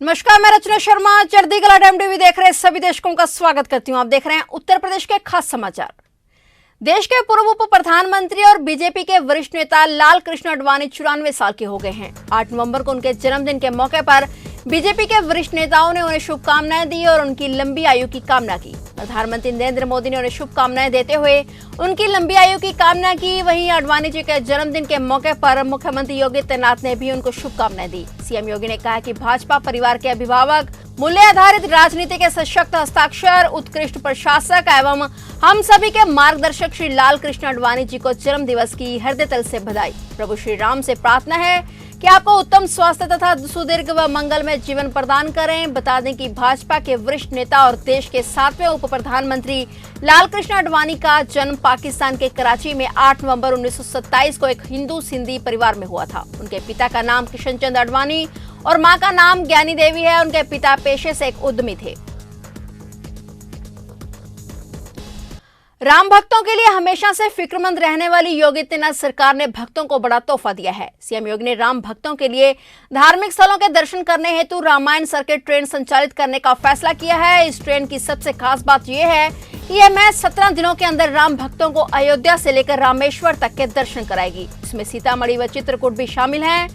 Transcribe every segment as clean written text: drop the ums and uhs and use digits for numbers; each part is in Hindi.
नमस्कार, मैं रचना शर्मा चढ़ती कला टाइम टीवी देख रहे सभी दर्शकों का स्वागत करती हूं। आप देख रहे हैं उत्तर प्रदेश के खास समाचार। देश के पूर्व उप प्रधानमंत्री और बीजेपी के वरिष्ठ नेता लाल कृष्ण आडवाणी 94 साल के हो गए हैं। 8 नवंबर को उनके जन्मदिन के मौके पर बीजेपी के वरिष्ठ नेताओं ने उन्हें शुभकामनाएं दी और उनकी लंबी आयु की कामना की। प्रधानमंत्री नरेंद्र मोदी ने उन्हें शुभकामनाएं देते हुए उनकी लंबी आयु की कामना की। वहीं आडवाणी जी के जन्मदिन के मौके पर मुख्यमंत्री योगी आदित्यनाथ ने भी उनको शुभकामनाएं दी। सीएम योगी ने कहा कि भाजपा परिवार के अभिभावक, मूल्य आधारित राजनीति के सशक्त हस्ताक्षर, उत्कृष्ट प्रशासक एवं हम सभी के मार्गदर्शक श्री लाल कृष्ण आडवाणी जी को जन्म दिवस की हृदय तल से बधाई। प्रभु श्री राम से प्रार्थना है कि आपको उत्तम स्वास्थ्य तथा सुदीर्घ व मंगलमय जीवन प्रदान करें। बता दें कि भाजपा के वरिष्ठ नेता और देश के 7वें उप प्रधानमंत्री लाल कृष्ण आडवाणी का जन्म पाकिस्तान के कराची में 8 नवंबर 1927 को एक हिंदू सिंधी परिवार में हुआ था। उनके पिता का नाम किशन चंद आडवाणी और मां का नाम ज्ञानी देवी है। उनके पिता पेशे से एक उद्यमी थे। राम भक्तों के लिए हमेशा से फिक्रमंद रहने वाली योगी आदित्यनाथ सरकार ने भक्तों को बड़ा तोहफा दिया है। सीएम योगी ने राम भक्तों के लिए धार्मिक स्थलों के दर्शन करने हेतु रामायण सर्किट ट्रेन संचालित करने का फैसला किया है। इस ट्रेन की सबसे खास बात यह है कि यह महज 17 दिनों के अंदर राम भक्तों को अयोध्या से लेकर रामेश्वर तक के दर्शन कराएगी। इसमें सीतामढ़ी व चित्रकूट भी शामिल है।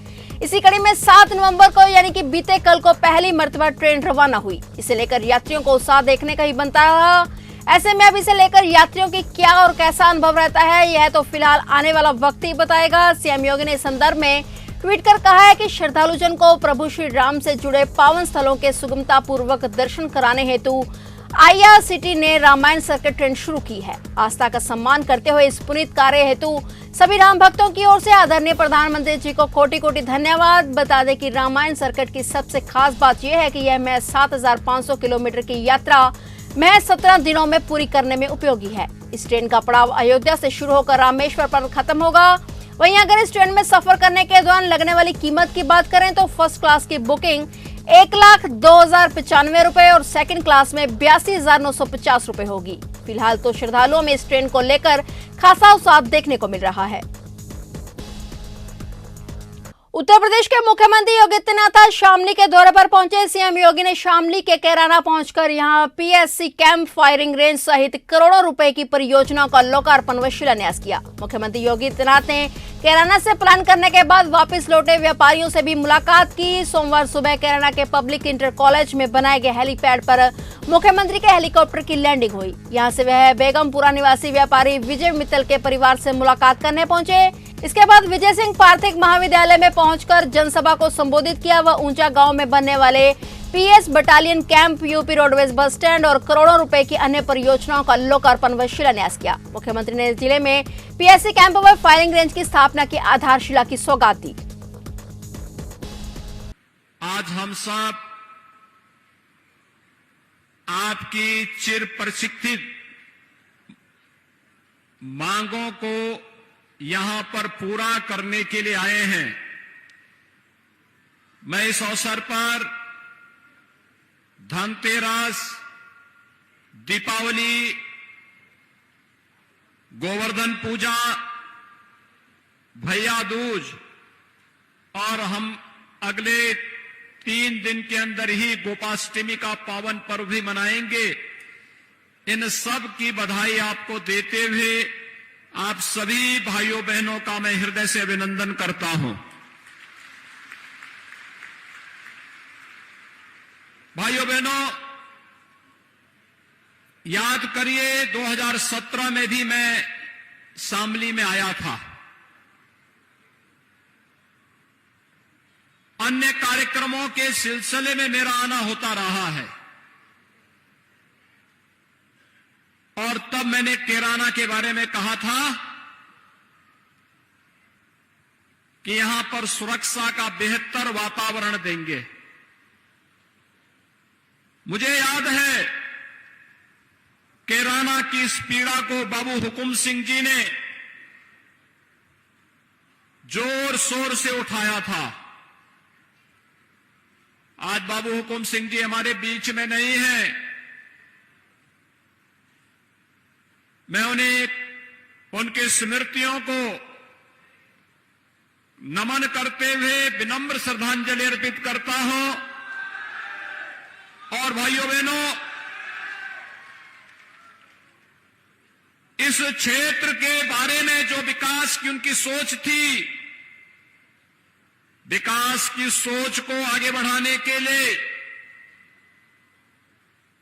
इसी कड़ी में 7 नवंबर को यानी कि बीते कल को पहली मर्तबा ट्रेन रवाना हुई। इसे लेकर यात्रियों को उत्साह देखने का ही बनता रहा। ऐसे में अब इसे लेकर यात्रियों की क्या और कैसा अनुभव रहता है, यह तो फिलहाल आने वाला वक्त ही बताएगा। सीएम योगी ने इस संदर्भ में ट्वीट कर कहा है कि श्रद्धालुजन को प्रभु श्री राम से जुड़े पावन स्थलों के सुगमता पूर्वक दर्शन कराने हेतु आईआरसीटी ने रामायण सर्किट ट्रेन शुरू की है। आस्था का सम्मान करते हुए इस पुनीत कार्य हेतु सभी राम भक्तों की ओर से आदरणीय प्रधानमंत्री जी को कोटि कोटि धन्यवाद। बता दें कि रामायण सर्किट की सबसे खास बात यह है कि यह महज 7500 किलोमीटर की यात्रा महज 17 दिनों में पूरी करने में उपयोगी है। इस ट्रेन का पड़ाव अयोध्या से शुरू होकर रामेश्वर पर खत्म होगा। वहीं अगर इस ट्रेन में सफर करने के दौरान लगने वाली कीमत की बात करें तो फर्स्ट क्लास की बुकिंग 1,02,095 रुपए और सेकंड क्लास में 82,950 रुपए होगी। फिलहाल तो श्रद्धालुओं में इस ट्रेन को लेकर खासा उत्साह देखने को मिल रहा है। उत्तर प्रदेश के मुख्यमंत्री योगी आदित्यनाथ आज शामली के दौरे पर पहुंचे। सीएम योगी ने शामली के कैराना पहुंचकर यहां पीएससी कैंप फायरिंग रेंज सहित करोड़ों रुपए की परियोजनाओं का लोकार्पण व शिलान्यास किया। मुख्यमंत्री योगी आदित्यनाथ ने कैराना से प्लान करने के बाद वापस लौटे व्यापारियों से भी मुलाकात की। सोमवार सुबह कैराना के पब्लिक इंटर कॉलेज में बनाए गए हेलीपैड पर मुख्यमंत्री के हेलीकॉप्टर की लैंडिंग हुई। यहां से वह बेगमपुरा निवासी व्यापारी विजय मित्तल के परिवार से मुलाकात करने पहुंचे। इसके बाद विजय सिंह पार्थिक महाविद्यालय में पहुंचकर जनसभा को संबोधित किया। वह ऊंचा गांव में बनने वाले PS battalion camp, UP roadways bus stand और करोड़ों रुपए की अन्य परियोजनाओं का लोकार्पण व शिलान्यास किया। मुख्यमंत्री ने जिले में पीएससी कैंप व फायरिंग रेंज की स्थापना की आधारशिला की सौगात दी। आज हम सब आपकी चिर प्रशिक्षित मांगों को यहां पर पूरा करने के लिए आए हैं। मैं इस अवसर पर धनतेरस, दीपावली, गोवर्धन पूजा, भैया दूज और हम अगले 3 दिन के अंदर ही गोपाष्टमी का पावन पर्व भी मनाएंगे। इन सब की बधाई आपको देते हुए आप सभी भाइयों बहनों का मैं हृदय से अभिनंदन करता हूं। भाइयों बहनों, याद करिए 2017 में भी मैं शामली में आया था। अन्य कार्यक्रमों के सिलसिले में मेरा आना होता रहा है और तब मैंने कैराना के बारे में कहा था कि यहां पर सुरक्षा का बेहतर वातावरण देंगे। मुझे याद है कैराना की इस पीड़ा को बाबू हुकुम सिंह जी ने जोर शोर से उठाया था। आज बाबू हुकुम सिंह जी हमारे बीच में नहीं हैं। मैं उन्हें उनकी स्मृतियों को नमन करते हुए विनम्र श्रद्धांजलि अर्पित करता हूं। और भाइयों बहनों, इस क्षेत्र के बारे में जो विकास की उनकी सोच थी, विकास की सोच को आगे बढ़ाने के लिए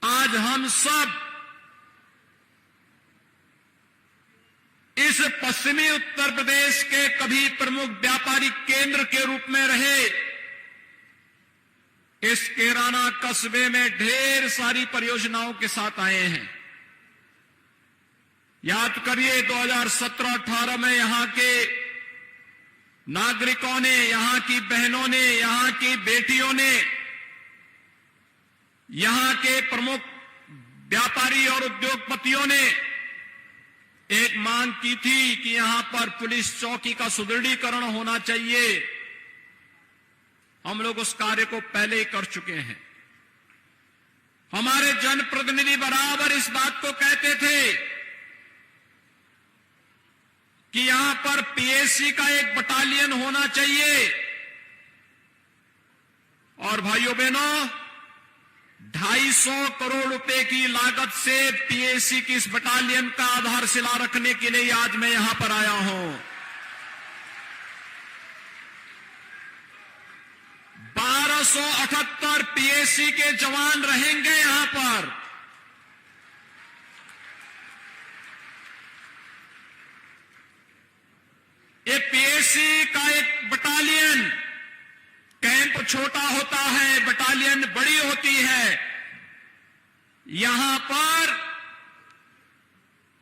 आज हम सब इस पश्चिमी उत्तर प्रदेश के कभी प्रमुख व्यापारिक केंद्र के रूप में रहे इस कैराना कस्बे में ढेर सारी परियोजनाओं के साथ आए हैं। याद करिए 2017-18 में यहां के नागरिकों ने, यहां की बहनों ने, यहां की बेटियों ने, यहां के प्रमुख व्यापारी और उद्योगपतियों ने एक मांग की थी कि यहां पर पुलिस चौकी का सुदृढ़ीकरण होना चाहिए। हम लोग उस कार्य को पहले ही कर चुके हैं। हमारे जनप्रतिनिधि बराबर इस बात को कहते थे कि यहां पर पीएससी का एक बटालियन होना चाहिए। और भाइयों बहनों, 250 करोड़ रुपए की लागत से पीएससी की इस बटालियन का आधारशिला रखने के लिए आज मैं यहां पर आया हूं। 1278 पीएससी के जवान रहेंगे यहां पर। ये पीएससी का एक बटालियन, कैंप छोटा होता है, बटालियन बड़ी होती है। यहां पर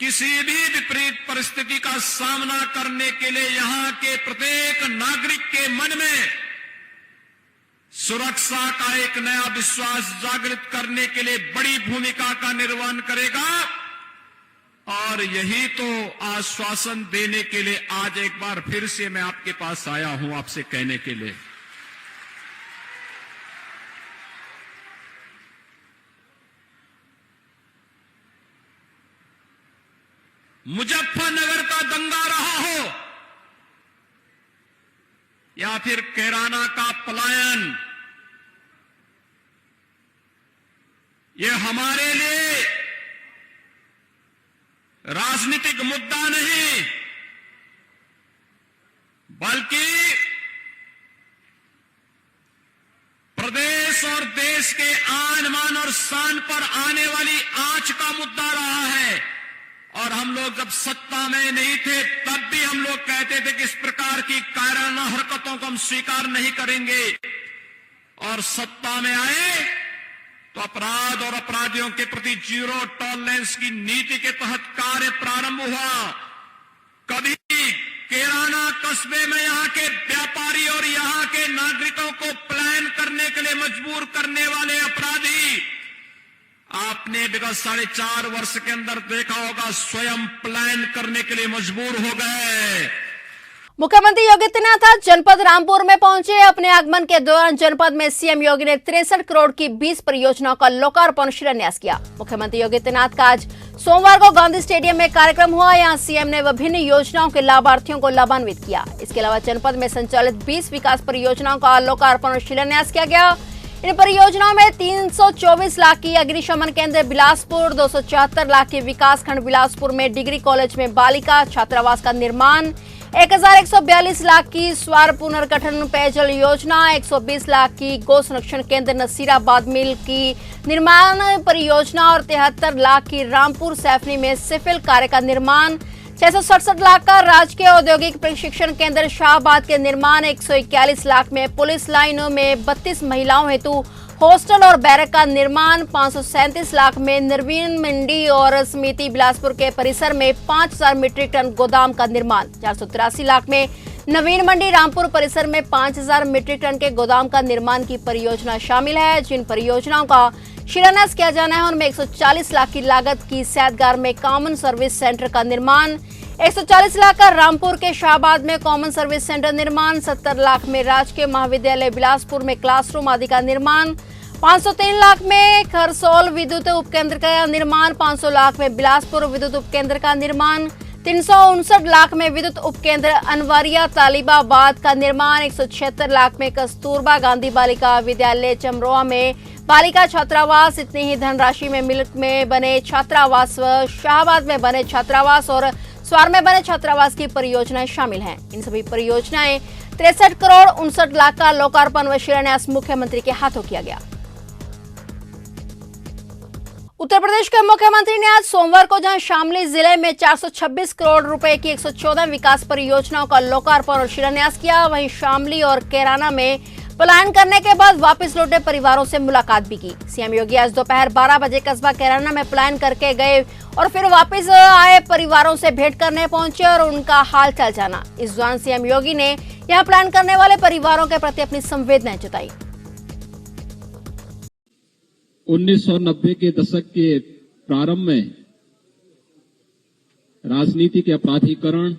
किसी भी विपरीत परिस्थिति का सामना करने के लिए यहां के प्रत्येक नागरिक के मन में सुरक्षा का एक नया विश्वास जागृत करने के लिए बड़ी भूमिका का निर्वहन करेगा। और यही तो आश्वासन देने के लिए आज एक बार फिर से मैं आपके पास आया हूं, आपसे कहने के लिए। मुजफ्फरनगर का दंगा रहा हो या फिर कैराना का पलायन, ये हमारे लिए राजनीतिक मुद्दा नहीं, बल्कि प्रदेश और देश के आन मान और शान पर आने वाली आंच का मुद्दा रहा है। और हम लोग जब सत्ता में नहीं थे तब भी हम लोग कहते थे कि इस प्रकार की कायराना हरकतों को हम स्वीकार नहीं करेंगे। और सत्ता में आए तो अपराध और अपराधियों के प्रति जीरो टॉलरेंस की नीति के तहत कार्य प्रारंभ हुआ। कभी कैराना कस्बे में यहां के व्यापारी और यहां के नागरिकों को पलायन करने के लिए मजबूर करने वाले अपराधी आपने विगत 4.5 वर्ष के अंदर देखा होगा, स्वयं पलायन करने के लिए मजबूर हो गए। मुख्यमंत्री योगी आदित्यनाथ आज जनपद रामपुर में पहुंचे। अपने आगमन के दौरान जनपद में सीएम योगी ने 63 करोड़ की 20 परियोजनाओं का लोकार्पण शिलान्यास किया। मुख्यमंत्री योगी आदित्यनाथ का आज सोमवार को गांधी स्टेडियम में कार्यक्रम हुआ। यहां सीएम ने विभिन्न योजनाओं के लाभार्थियों को लाभान्वित किया। इसके अलावा जनपद में संचालित 20 विकास परियोजनाओं का लोकार्पण और शिलान्यास किया गया। इन परियोजनाओं में 324 लाख की अग्निशमन केंद्र बिलासपुर, 274 लाख की विकास खंड बिलासपुर में डिग्री कॉलेज में बालिका छात्रावास का निर्माण, 1142 लाख की स्वार पुनर्गठन पेयजल योजना, 120 लाख की गौ संरक्षण केंद्र नसीराबाद मिल की निर्माण परियोजना और 73 लाख की रामपुर सैफनी में सिविल कार्य का निर्माण, 667 लाख का राजकीय औद्योगिक प्रशिक्षण केंद्र शाहबाद के निर्माण, 141 लाख में पुलिस लाइनों में 32 महिलाओं हेतु हॉस्टल और बैरक का निर्माण, 537 लाख में नवीन मंडी और समिति बिलासपुर के परिसर में 5000 मीट्रिक टन गोदाम का निर्माण, 483 लाख में नवीन मंडी रामपुर परिसर में 5000 मीट्रिक टन के गोदाम का निर्माण की परियोजना शामिल है। जिन परियोजनाओं का शिलान्यास किया जाना है उनमें 140 लाख की लागत की सैदगार में कॉमन सर्विस सेंटर का निर्माण, 140 लाख का रामपुर के शाहबाद में कॉमन सर्विस सेंटर निर्माण, 70 लाख में राजकीय महाविद्यालय बिलासपुर में क्लासरूम आदि का निर्माण, 503 लाख में खरसौल विद्युत उपकेंद्र का निर्माण, 500 लाख में बिलासपुर विद्युत उपकेंद्र का निर्माण, 359 लाख में विद्युत उपकेंद्र अनवरिया तालिबाबाद का निर्माण, 176 लाख में कस्तूरबा गांधी बालिका विद्यालय चमरोआ में बालिका छात्रावास, इतनी ही धनराशि में मिल्क में बने छात्रावास, शाहबाद में बने छात्रावास और स्वार में बने छात्रावास की परियोजनाएं शामिल हैं। इन सभी परियोजनाएं 63 करोड़ 59 लाख का लोकार्पण व शिलान्यास मुख्यमंत्री के हाथों किया गया। उत्तर प्रदेश के मुख्यमंत्री ने आज सोमवार को जहां शामली जिले में 426 करोड़ रुपए की 114 विकास परियोजनाओं का लोकार्पण और शिलान्यास किया, वहीं शामली और कैराना में पलायन करने के बाद वापस लौटे परिवारों से मुलाकात भी की। सीएम योगी आज दोपहर 12 बजे कस्बा कैराना में पलायन करके गए और फिर वापस आए परिवारों से भेंट करने पहुंचे और उनका हाल चाल जाना। इस दौरान सीएम योगी ने यहां पलायन करने वाले परिवारों के प्रति अपनी संवेदनाएं जताई। 1990 के दशक के प्रारंभ में राजनीति के अपराधीकरण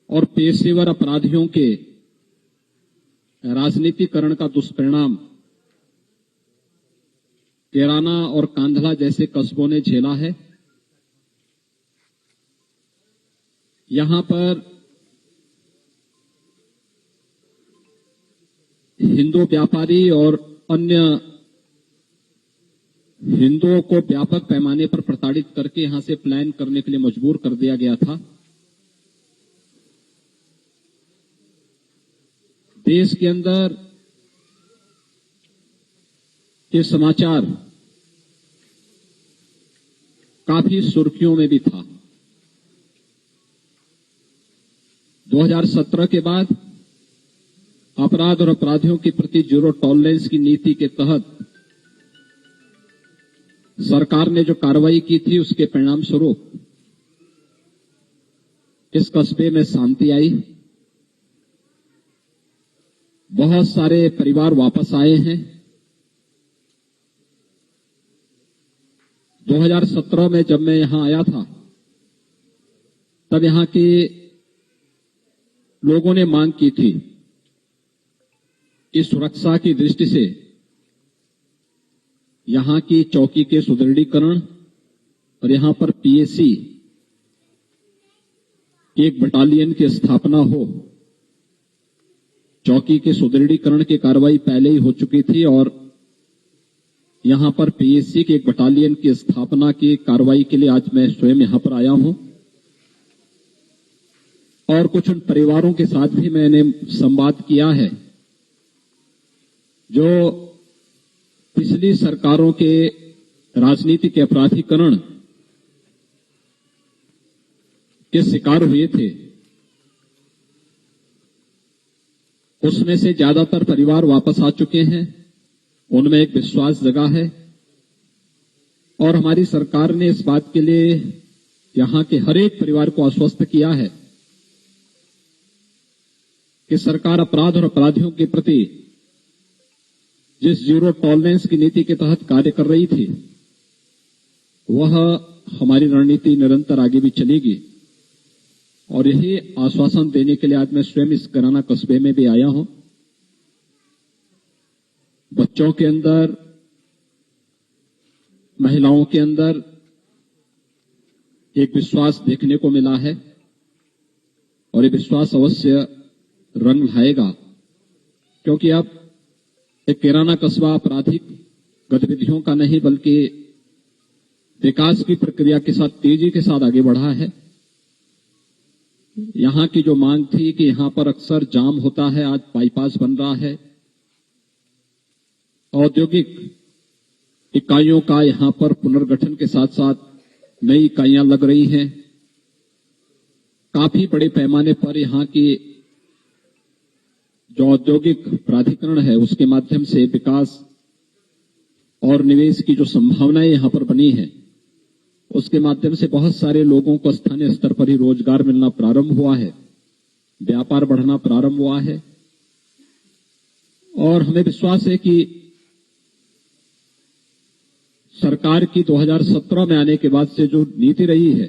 और पेशेवर अपराधियों के राजनीतिकरण का दुष्परिणाम कैराना और कांधला जैसे कस्बों ने झेला है। यहां पर हिंदू व्यापारी और अन्य हिंदुओं को व्यापक पैमाने पर प्रताड़ित करके यहां से पलायन करने के लिए मजबूर कर दिया गया था। देश के अंदर ये समाचार काफी सुर्खियों में भी था। 2017 के बाद अपराध और अपराधियों के प्रति जीरो टॉलरेंस की नीति के तहत सरकार ने जो कार्रवाई की थी, उसके परिणाम स्वरूप इस कस्बे में शांति आई। बहुत सारे परिवार वापस आए हैं। 2017 में जब मैं यहां आया था, तब यहां के लोगों ने मांग की थी कि सुरक्षा की दृष्टि से यहां की चौकी के सुदृढ़ीकरण और यहां पर पीएसी एक बटालियन की स्थापना हो। चौकी के सुदृढ़ीकरण की कार्रवाई पहले ही हो चुकी थी और यहां पर पीएसी के एक बटालियन की स्थापना की कार्रवाई के लिए आज मैं स्वयं यहां पर आया हूं और कुछ उन परिवारों के साथ भी मैंने संवाद किया है जो पिछली सरकारों के राजनीति के अपराधीकरण के शिकार हुए थे। उसमें से ज्यादातर परिवार वापस आ चुके हैं। उनमें एक विश्वास जगा है और हमारी सरकार ने इस बात के लिए यहां के हर एक परिवार को आश्वस्त किया है कि सरकार अपराध और अपराधियों के प्रति जिस जीरो टॉलरेंस की नीति के तहत कार्य कर रही थी, वह हमारी रणनीति निरंतर आगे भी चलेगी। और यही आश्वासन देने के लिए आज मैं स्वयं इस कैराना कस्बे में भी आया हूं। बच्चों के अंदर, महिलाओं के अंदर एक विश्वास देखने को मिला है और ये विश्वास अवश्य रंग लाएगा, क्योंकि अब एक कैराना कस्बा आपराधिक गतिविधियों का नहीं बल्कि विकास की प्रक्रिया के साथ तेजी के साथ आगे बढ़ा है। यहां की जो मांग थी कि यहां पर अक्सर जाम होता है, आज बाईपास बन रहा है। औद्योगिक इकाइयों का यहां पर पुनर्गठन के साथ साथ नई इकाइयां लग रही हैं। काफी बड़े पैमाने पर यहां की जो औद्योगिक प्राधिकरण है, उसके माध्यम से विकास और निवेश की जो संभावनाएं यहां पर बनी है, उसके माध्यम से बहुत सारे लोगों को स्थानीय स्तर पर ही रोजगार मिलना प्रारंभ हुआ है, व्यापार बढ़ना प्रारंभ हुआ है। और हमें विश्वास है कि सरकार की 2017 में आने के बाद से जो नीति रही है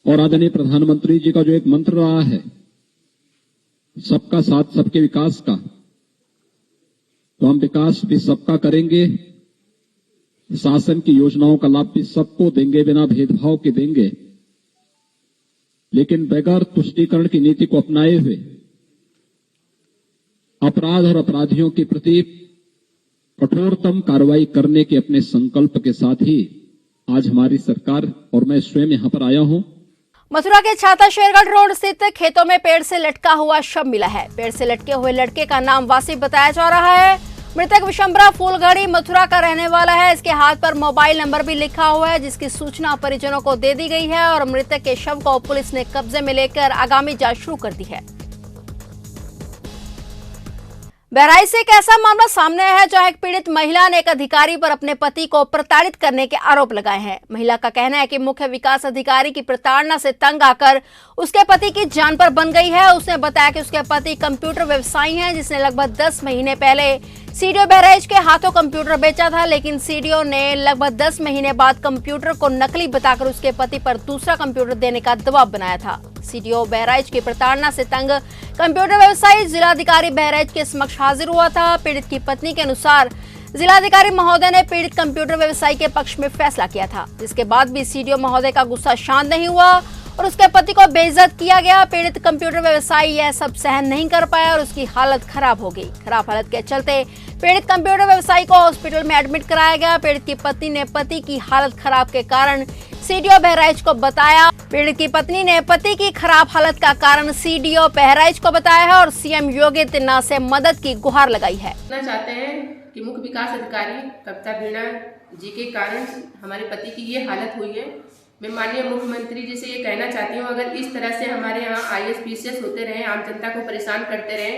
और आदरणीय प्रधानमंत्री जी का जो एक मंत्र रहा है, सबका साथ सबके विकास का, तो हम विकास भी सबका करेंगे, शासन की योजनाओं का लाभ भी सबको देंगे, बिना भेदभाव के देंगे, लेकिन बगैर तुष्टीकरण की नीति को अपनाए हुए अपराध और अपराधियों के प्रति कठोरतम कार्रवाई करने के अपने संकल्प के साथ ही आज हमारी सरकार और मैं स्वयं यहां पर आया हूं। मथुरा के छाता शेरगढ़ रोड स्थित खेतों में पेड़ से लटका हुआ शव मिला है। पेड़ से लटके हुए लड़के का नाम वासी बताया जा रहा है। मृतक विशंबरा फूलगढ़ी मथुरा का रहने वाला है। इसके हाथ पर मोबाइल नंबर भी लिखा हुआ है, जिसकी सूचना परिजनों को दे दी गई है और मृतक के शव को पुलिस ने कब्जे में लेकर आगामी जांच शुरू कर दी है। बहराइच से एक ऐसा मामला सामने आया है जहां एक पीड़ित महिला ने एक अधिकारी पर अपने पति को प्रताड़ित करने के आरोप लगाए हैं। महिला का कहना है कि मुख्य विकास अधिकारी की प्रताड़ना से तंग आकर उसके पति की जान पर बन गई है। उसने बताया कि उसके पति कंप्यूटर व्यवसायी हैं, जिसने लगभग 10 महीने पहले सीडीओ बहराइच के हाथों कंप्यूटर बेचा था, लेकिन सीडीओ ने लगभग 10 महीने बाद कंप्यूटर को नकली बताकर उसके पति पर दूसरा कंप्यूटर देने का दबाव बनाया था। सीडीओ बहराइच की प्रताड़ना से तंग कंप्यूटर व्यवसायी जिलाधिकारी बहराइच के समक्ष हाजिर हुआ था। पीड़ित की पत्नी के अनुसार जिलाधिकारी महोदय ने पीड़ित कंप्यूटर व्यवसायी के पक्ष में फैसला किया था, जिसके बाद भी सीडीओ महोदय का गुस्सा शांत नहीं हुआ और उसके पति को बेइज्जत किया गया। पीड़ित कंप्यूटर व्यवसायी यह सब सहन नहीं कर पाया और उसकी हालत खराब हो गई। खराब हालत के चलते पीड़ित कंप्यूटर व्यवसायी को हॉस्पिटल में एडमिट कराया गया। पीड़ित की पत्नी ने पति की हालत खराब के कारण सीडीओ बहराइच को बताया। पीड़ित की पत्नी ने पति की खराब हालत का कारण सीडीओ बहराइच को बताया है और सीएम योगी आदित्यनाथ से मदद की गुहार लगाई है। चाहते हैं कि मुख्य विकास अधिकारी कविता वीणा जी के कारण हमारे पति की ये हालत हुई है। मैं माननीय मुख्यमंत्री जी से ये कहना चाहती हूँ, अगर इस तरह से हमारे यहाँ ISPCS होते रहे, आम जनता को परेशान करते रहे,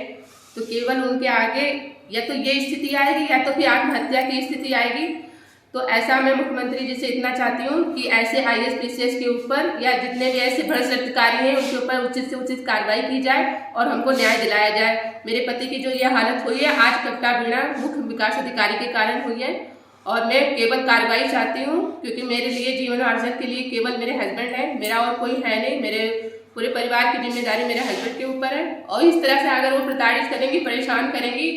तो केवल उनके आगे या तो ये स्थिति आएगी या तो फिर आत्महत्या की स्थिति आएगी। तो ऐसा मैं मुख्यमंत्री जी से इतना चाहती हूँ कि ऐसे ISPCS के ऊपर या जितने भी ऐसे भ्रष्ट अधिकारी हैं उनके ऊपर उचित से उचित कार्रवाई की जाए और हमको न्याय दिलाया जाए। मेरे पति की जो ये हालत हुई है आज कविता वीणा मुख्य विकास अधिकारी के कारण हुई है और मैं केवल कार्रवाई चाहती हूँ, क्योंकि मेरे लिए जीवनार्जन के लिए केवल मेरे हस्बैंड है, मेरा और कोई है नहीं। मेरे पूरे परिवार की जिम्मेदारी मेरे हस्बैंड के ऊपर है और इस तरह से अगर वो प्रताड़ित करेंगी, परेशान करेंगी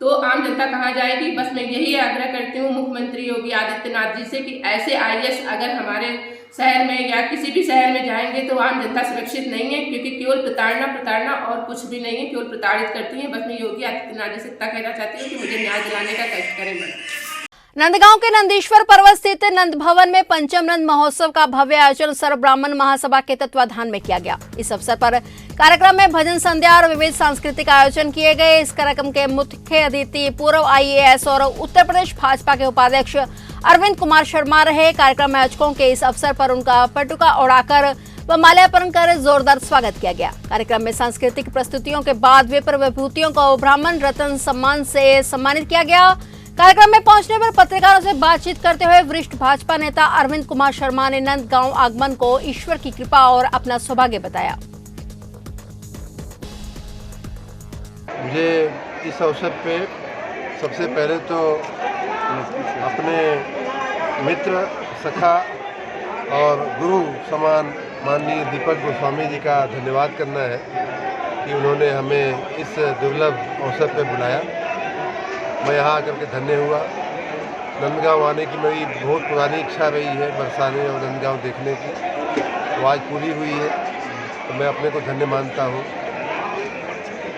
तो आम जनता कहाँ जाएगी। बस मैं यही आग्रह करती हूँ मुख्यमंत्री योगी आदित्यनाथ जी से कि ऐसे IAS अगर हमारे शहर में या किसी भी शहर में जाएंगे तो आम जनता सुरक्षित नहीं है, क्योंकि केवल प्रताड़ना और कुछ भी नहीं है, केवल प्रताड़ित करती है। बस मैं योगी आदित्यनाथ जी से इतना कहना चाहती हूँ कि मुझे न्याय दिलाने का कष्ट करें। नंदगांव के नंदीश्वर पर्वत स्थित नंद भवन में पंचम नंद महोत्सव का भव्य आयोजन सर्व ब्राह्मण महासभा के तत्वाधान में किया गया। इस अवसर पर कार्यक्रम में भजन संध्या और विविध सांस्कृतिक आयोजन किए गए। इस कार्यक्रम के मुख्य अतिथि पूर्व IAS और उत्तर प्रदेश भाजपा के उपाध्यक्ष अरविंद कुमार शर्मा रहे। कार्यक्रम आयोजकों के इस अवसर पर उनका पटुका उड़ाकर व माल्यार्पण कर जोरदार स्वागत किया गया। कार्यक्रम में सांस्कृतिक प्रस्तुतियों के बाद विप्र विभूतियों को ब्राह्मण रत्न सम्मान से सम्मानित किया गया। कार्यक्रम में पहुंचने पर पत्रकारों से बातचीत करते हुए वरिष्ठ भाजपा नेता अरविंद कुमार शर्मा ने नंदगांव आगमन को ईश्वर की कृपा और अपना सौभाग्य बताया। मुझे इस अवसर पे सबसे पहले तो अपने मित्र, सखा और गुरु समान माननीय दीपक गोस्वामी जी का धन्यवाद करना है कि उन्होंने हमें इस दुर्लभ अवसर पे बुलाया। मैं यहाँ आकर के धन्य हुआ। नंदगांव आने की मेरी बहुत पुरानी इच्छा रही है, बरसाने और नंदगांव देखने की, तो आज पूरी हुई है, तो मैं अपने को धन्य मानता हूँ।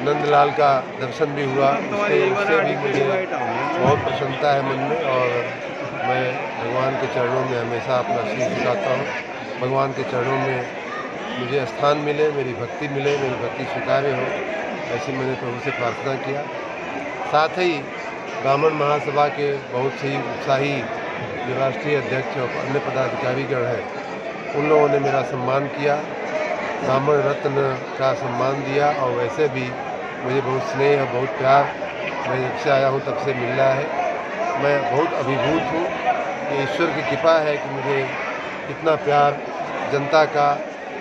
नंदलाल का दर्शन भी हुआ, उससे भी मुझे बहुत प्रसन्नता है मन में और मैं भगवान के चरणों में हमेशा अपना शीश झुकाता हूँ। भगवान के चरणों में मुझे स्थान मिले, मेरी भक्ति मिले, मेरी भक्ति स्वीकार्य हो, ऐसी मैंने प्रभु से प्रार्थना किया। साथ ही ब्राह्मण महासभा के बहुत से उत्साही जो राष्ट्रीय अध्यक्ष और अन्य पदाधिकारीगण हैं, उन लोगों ने मेरा सम्मान किया, ब्राह्मण रत्न का सम्मान दिया और वैसे भी मुझे बहुत स्नेह और बहुत प्यार मैं जब से आया हूँ तब से मिल रहा है। मैं बहुत अभिभूत हूँ कि ईश्वर की कृपा है कि मुझे इतना प्यार जनता का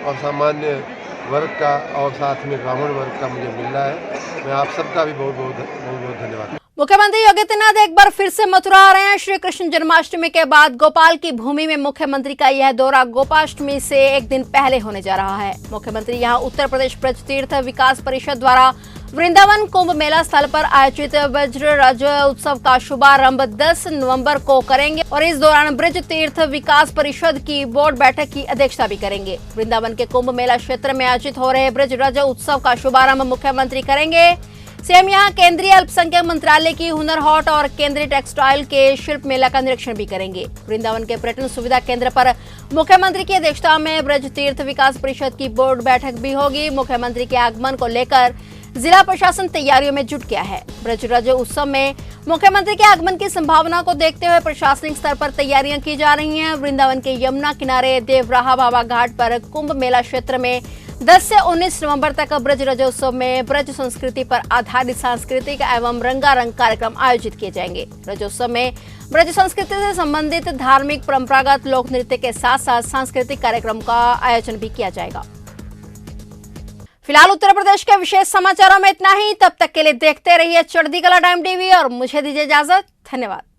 और सामान्य वर्ग का और साथ में ब्राह्मण वर्ग का मुझे मिल रहा है। मैं आप सबका भी बहुत बहुत धन्यवाद। मुख्यमंत्री योगी आदित्यनाथ एक बार फिर से मथुरा आ रहे हैं। श्री कृष्ण जन्माष्टमी के बाद गोपाल की भूमि में मुख्यमंत्री का यह दौरा गोपाष्टमी से एक दिन पहले होने जा रहा है। मुख्यमंत्री यहां उत्तर प्रदेश ब्रज तीर्थ विकास परिषद द्वारा वृंदावन कुंभ मेला स्थल पर आयोजित वज्र रज उत्सव का शुभारंभ 10 नवंबर को करेंगे और इस दौरान ब्रज तीर्थ विकास परिषद की बोर्ड बैठक की अध्यक्षता भी करेंगे। वृंदावन के कुंभ मेला क्षेत्र में आयोजित हो रहे ब्रज रज उत्सव का शुभारंभ मुख्यमंत्री करेंगे। सीएम यहां केंद्रीय अल्पसंख्यक मंत्रालय की हुनर हाट और केंद्रीय टेक्सटाइल के शिल्प मेला का निरीक्षण भी करेंगे। वृंदावन के पर्यटन सुविधा केंद्र पर मुख्यमंत्री की अध्यक्षता में ब्रज तीर्थ विकास परिषद की बोर्ड बैठक भी होगी। मुख्यमंत्री के आगमन को लेकर जिला प्रशासन तैयारियों में जुट गया है। ब्रज रजो उत्सव में मुख्यमंत्री के आगमन की संभावना को देखते हुए प्रशासनिक स्तर पर तैयारियां की जा रही हैं। वृंदावन के यमुना किनारे देवराहा बाबा घाट पर कुंभ मेला क्षेत्र में 10 से 19 नवंबर तक ब्रज रजोत्सव में ब्रज संस्कृति पर आधारित सांस्कृतिक एवं रंगारंग कार्यक्रम आयोजित किए जाएंगे। रजोत्सव में ब्रज संस्कृति से संबंधित धार्मिक परंपरागत लोक नृत्य के साथ साथ सांस्कृतिक कार्यक्रम का आयोजन भी किया जाएगा। फिलहाल उत्तर प्रदेश के विशेष समाचारों में इतना ही। तब तक के लिए देखते रहिए चढ़ती कला टाइम टीवी और मुझे दीजिए इजाजत। धन्यवाद।